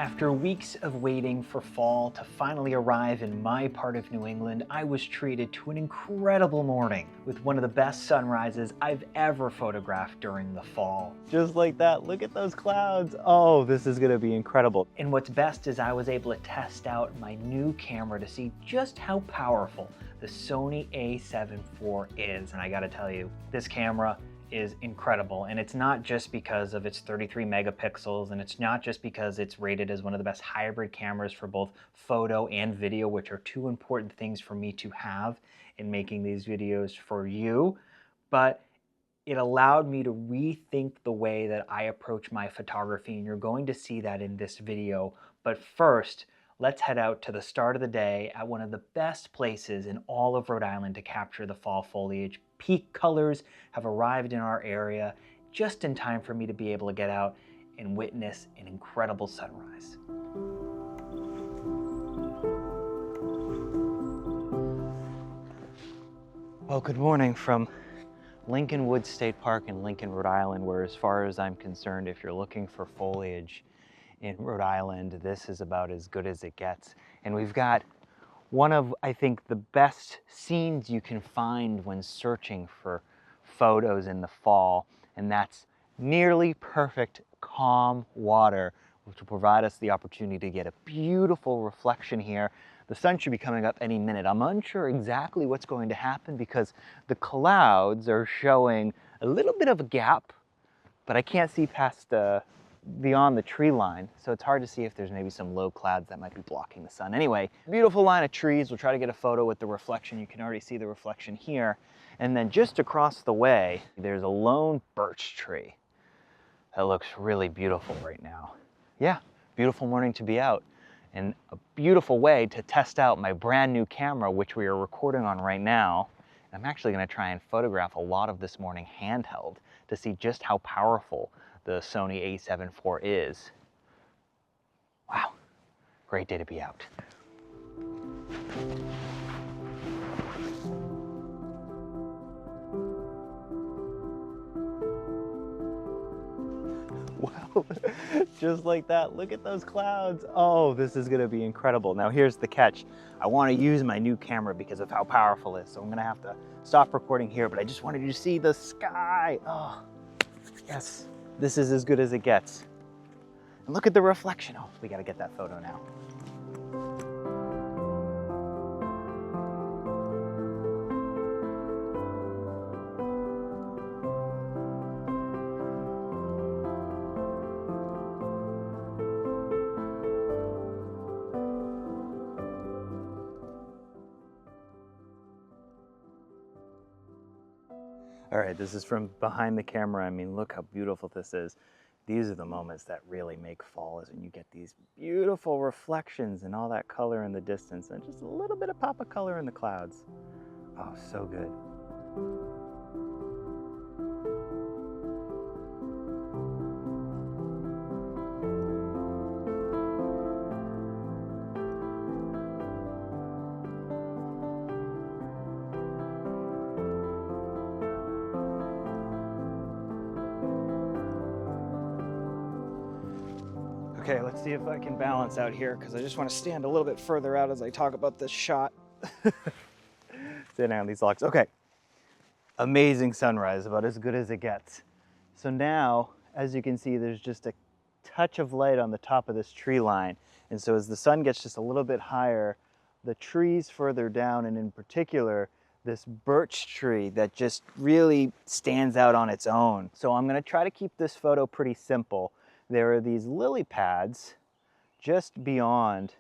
After weeks of waiting for fall to finally arrive in my part of New England, I was treated to an incredible morning with one of the best sunrises I've ever photographed during the fall. Just like that, look at those clouds. Oh, this is gonna be incredible. And what's best is I was able to test out my new camera to see just how powerful the Sony A7 IV is. And I gotta tell you, this camera is incredible. And it's not just because of its 33 megapixels, and it's not just because it's rated as one of the best hybrid cameras for both photo and video, which are two important things for me to have in making these videos for you, but it allowed me to rethink the way that I approach my photography, and you're going to see that in this video. But first, let's head out to the start of the day at one of the best places in all of Rhode Island to capture the fall foliage. Peak colors have arrived in our area just in time for me to be able to get out and witness an incredible sunrise. Well, good morning from Lincoln Woods State Park in Lincoln, Rhode Island, where as far as I'm concerned, if you're looking for foliage in Rhode Island, this is about as good as it gets. And we've got one of, I think, the best scenes you can find when searching for photos in the fall, and that's nearly perfect calm water, which will provide us the opportunity to get a beautiful reflection here. The sun should be coming up any minute. I'm unsure exactly what's going to happen because the clouds are showing a little bit of a gap, but I can't see past beyond the tree line, so it's hard to see if there's maybe some low clouds that might be blocking the sun. Anyway, beautiful line of trees. We'll try to get a photo with the reflection. You can already see the reflection here. And then just across the way, there's a lone birch tree that looks really beautiful right now. Yeah, beautiful morning to be out, and a beautiful way to test out my brand new camera, which we are recording on right now. I'm actually going to try and photograph a lot of this morning handheld to see just how powerful the Sony A7 IV is. Wow, great day to be out. Wow, just like that, look at those clouds. Oh, this is gonna be incredible. Now here's the catch. I wanna use my new camera because of how powerful it is, so I'm gonna have to stop recording here, but I just wanted you to see the sky. Oh, yes. This is as good as it gets. And look at the reflection. Oh, we gotta get that photo now. All right, this is from behind the camera. I mean, look how beautiful this is. These are the moments that really make fall, is when you get these beautiful reflections and all that color in the distance and just a little bit of pop of color in the clouds. Oh, so good. Okay, let's see if I can balance out here because I just want to stand a little bit further out as I talk about this shot. Sitting on these logs. Okay, amazing sunrise, about as good as it gets. So now, as you can see, there's just a touch of light on the top of this tree line. And so as the sun gets just a little bit higher, the trees further down, and in particular, this birch tree that just really stands out on its own. So I'm gonna try to keep this photo pretty simple. There are these lily pads just beyond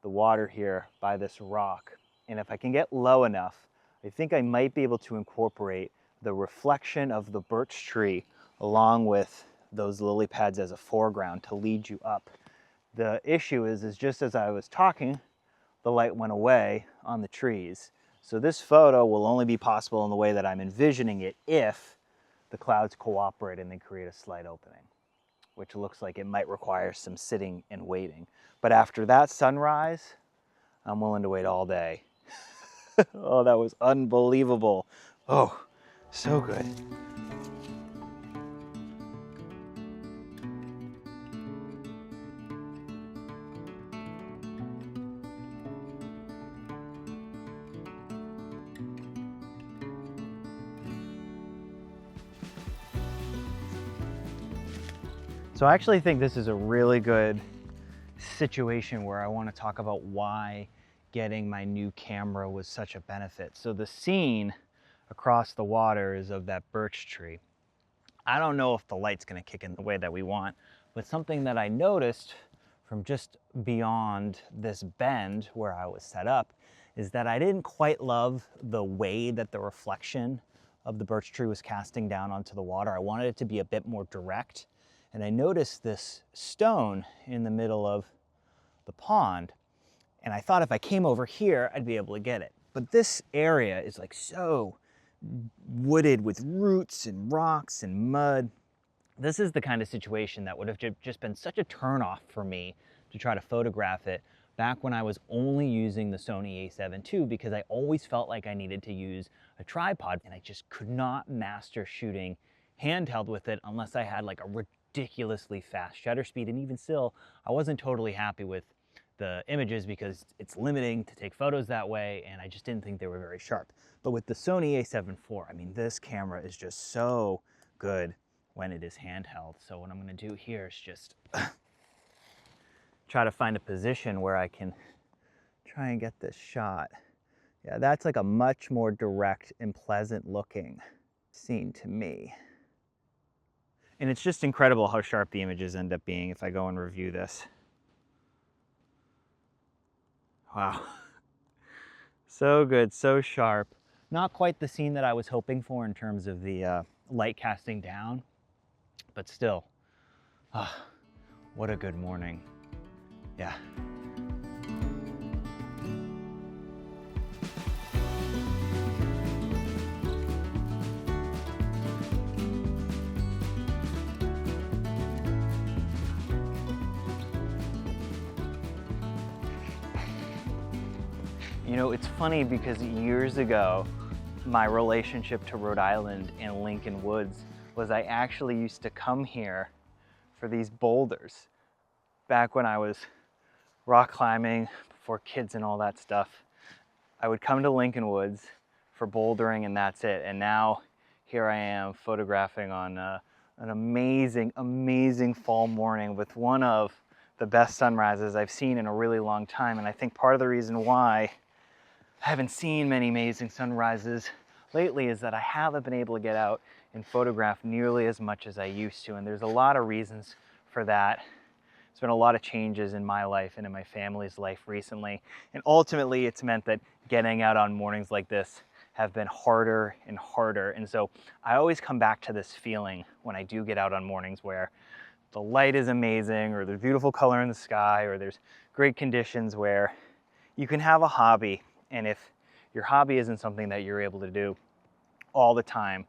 the water here by this rock. And if I can get low enough, I think I might be able to incorporate the reflection of the birch tree along with those lily pads as a foreground to lead you up. The issue is just as I was talking, the light went away on the trees. So this photo will only be possible in the way that I'm envisioning it if the clouds cooperate and they create a slight opening, which looks like it might require some sitting and waiting. But after that sunrise, I'm willing to wait all day. Oh, that was unbelievable. Oh, so good. So I actually think this is a really good situation where I want to talk about why getting my new camera was such a benefit. So the scene across the water is of that birch tree. I don't know if the light's going to kick in the way that we want, but something that I noticed from just beyond this bend where I was set up is that I didn't quite love the way that the reflection of the birch tree was casting down onto the water. I wanted it to be a bit more direct. And I noticed this stone in the middle of the pond, and I thought if I came over here, I'd be able to get it. But this area is like so wooded with roots and rocks and mud. This is the kind of situation that would have just been such a turnoff for me to try to photograph it back when I was only using the Sony A7 II, because I always felt like I needed to use a tripod, and I just could not master shooting handheld with it unless I had like a ridiculously fast shutter speed. And even still, I wasn't totally happy with the images because it's limiting to take photos that way, and I just didn't think they were very sharp. But with the Sony A7 IV, I mean, this camera is just so good when it is handheld. So what I'm going to do here is just try to find a position where I can try and get this shot. Yeah, that's like a much more direct and pleasant looking scene to me. And it's just incredible how sharp the images end up being if I go and review this. Wow. So good, so sharp. Not quite the scene that I was hoping for in terms of the light casting down, but still, what a good morning. Yeah. You know, it's funny because years ago, my relationship to Rhode Island and Lincoln Woods was I actually used to come here for these boulders back when I was rock climbing, before kids and all that stuff. I would come to Lincoln Woods for bouldering and that's it. And now here I am photographing on an amazing, amazing fall morning with one of the best sunrises I've seen in a really long time. And I think part of the reason why I haven't seen many amazing sunrises lately is that I haven't been able to get out and photograph nearly as much as I used to. And there's a lot of reasons for that. There's been a lot of changes in my life and in my family's life recently. And ultimately, it's meant that getting out on mornings like this have been harder and harder. And so I always come back to this feeling when I do get out on mornings where the light is amazing, or there's beautiful color in the sky, or there's great conditions where you can have a hobby. And if your hobby isn't something that you're able to do all the time,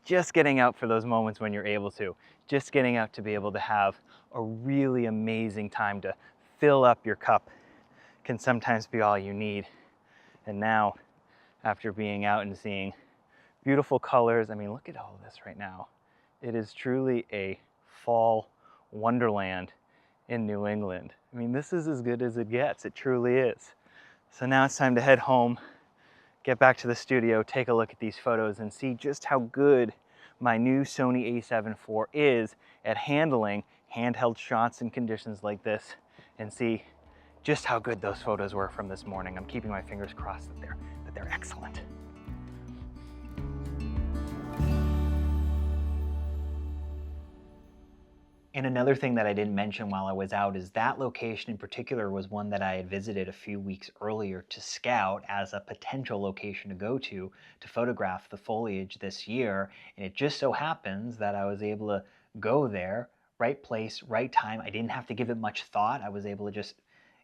just getting out for those moments when you're able to, just getting out to be able to have a really amazing time to fill up your cup can sometimes be all you need. And now, after being out and seeing beautiful colors, I mean, look at all of this right now. It is truly a fall wonderland in New England. I mean, this is as good as it gets. It truly is. So now it's time to head home, get back to the studio, take a look at these photos and see just how good my new Sony A7 IV is at handling handheld shots in conditions like this, and see just how good those photos were from this morning. I'm keeping my fingers crossed that they're excellent. And another thing that I didn't mention while I was out is that location in particular was one that I had visited a few weeks earlier to scout as a potential location to go to photograph the foliage this year. And it just so happens that I was able to go there, right place, right time. I didn't have to give it much thought. I was able to just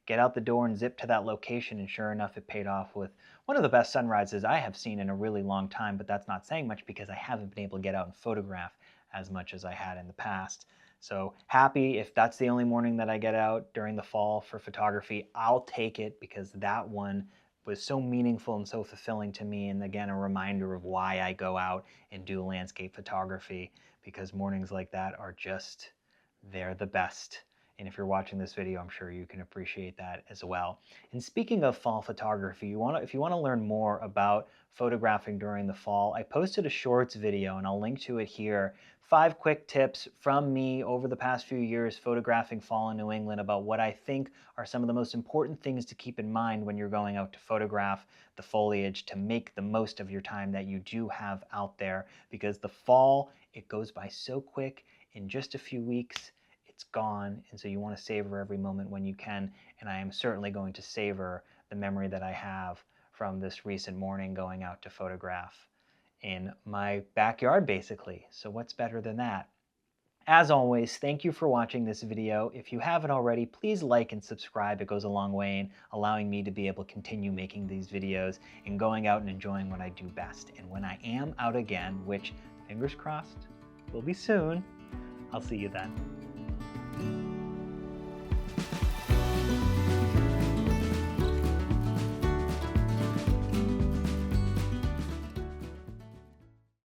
get out the door and zip to that location, and sure enough, it paid off with one of the best sunrises I have seen in a really long time. But that's not saying much because I haven't been able to get out and photograph as much as I had in the past. So happy if that's the only morning that I get out during the fall for photography. I'll take it, because that one was so meaningful and so fulfilling to me. And again, a reminder of why I go out and do landscape photography, because mornings like that are just, they're the best. And if you're watching this video, I'm sure you can appreciate that as well. And speaking of fall photography, if you want to learn more about photographing during the fall, I posted a shorts video and I'll link to it here. 5 quick tips from me over the past few years photographing fall in New England about what I think are some of the most important things to keep in mind when you're going out to photograph the foliage to make the most of your time that you do have out there, because the fall, it goes by so quick. In just a few weeks, it's gone, and so you want to savor every moment when you can, and I am certainly going to savor the memory that I have from this recent morning going out to photograph in my backyard, basically. So what's better than that? As always, thank you for watching this video. If you haven't already, please like and subscribe. It goes a long way in allowing me to be able to continue making these videos and going out and enjoying what I do best. And when I am out again, which, fingers crossed, will be soon, I'll see you then.